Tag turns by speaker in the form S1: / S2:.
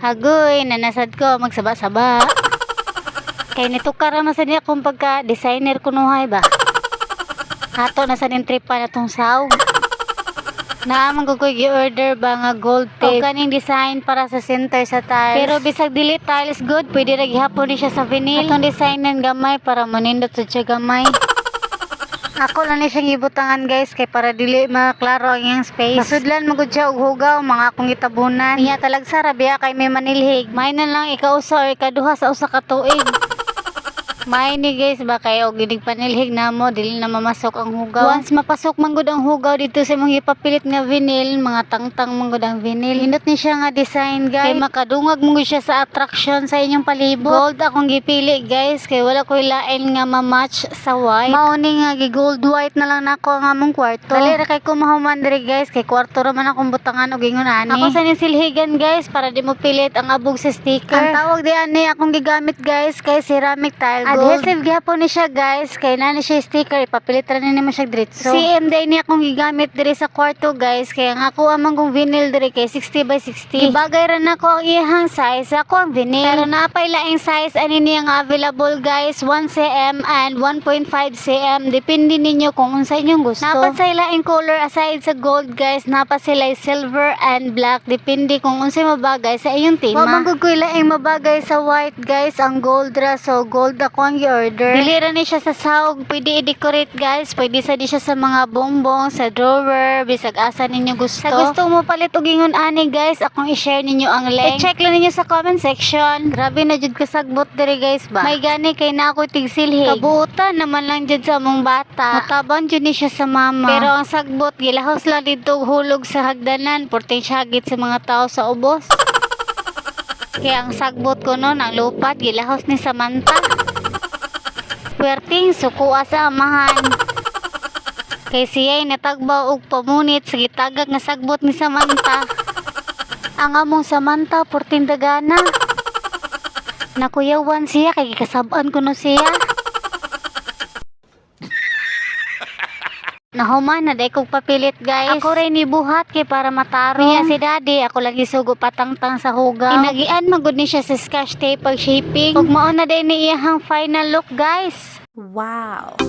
S1: Hagoy, nanasad ko magsaba-saba. Kay nitukar naman sa niya kung pagka-designer kunuhay ba. Hato na sa nintripa na tong saw. Naamang ko gi-order ba nga gold tip o kaning design para sa center sa tiles. Pero bisag dili tiles good, pwede ra gihapon ni siya sa vinyl. Atong design ng gamay para manindot sa siya gamay. Ako lang ni siyang ibutangan guys kay para dili maklaro ang iyang space. Masudlan magud siya og hugaw mga akong gitabunan. Niya talagsa ra biya kay may manilhig. May na lang ikausa or ikaduha sa usa ka tuig. May ni guys ba kayo ginig panilhig na mo dili na mamasok ang hugaw. Once mapasok manggod ang hugaw dito sa mga ipapilit nga vinyl, mga tangtang manggod ang vinyl. Hindot ni siya nga design guys. Kay makadungag manggod siya sa attraction sa inyong palibot. Gold akong gipili guys kay wala ko lain nga ma-match sa white. Mauni nga gi gold white na lang nako ang among kwarto. Dali ra kay kumahuman diri guys kay kwarto ra man akong butangan og ingon ani. Ako sa silhigan guys para di mo pilit ang abog sa sticker. Ang tawag di ani akong gigamit guys kay ceramic tile. Adhesive gyapon ni siya guys kay nani siya sticker ipapilit ra nimo siya diretso. CM day ni akong gigamit diri sa kwarto guys kay ang ako amang kong vinyl diri kay 60 by 60. Ibagay ra nako ang iyang size ako ang vinyl. Pero napay laing size ani niya nga available guys 1 cm and 1.5 cm depende ninyo kung unsa inyong gusto. Napa sa laing color aside sa gold guys napa sila silver and black depende kung unsay mabagay sa iyong tema. Wa man ko laing mabagay sa white guys ang gold ra so gold ako ang i-order. Dili ra ni siya sa sahog, pwede i-decorate guys, pwede sa di siya sa mga bongbong, sa drawer, bisag asa ninyo gusto. Sa gusto mo palit og ingon ani guys, akong i-share ninyo ang link. I-check lang ninyo sa comment section. Grabe na jud kasagbot diri guys ba. May gani kay na ako tigsilhig. Kabuutan naman lang jud sa among bata. Matabang jud ni siya sa mama. Pero ang sagbot gilahos lang dito hulog sa hagdanan, porteng syagit sa mga tao sa ubos. Kaya ang sagbot ko noon ang lupat gilahos ni Samantha. Puwerting sukuha sa amahan. Kay siya'y natagbaw og pamunit sa gitagak nga sagbot ni Samantha. Ang among Samantha porting dagana. Nakuyawan siya kay kasab-an ko no siya. Nahuman na day kong papilit guys. Ako rin ibuhat kay para mataro. Niya si daddy, ako lang isugo patangtang sa hugaw. Inagian magud ni siya sa scotch tape pag shaping. Ug mao na day ni iyang final look guys.
S2: Wow.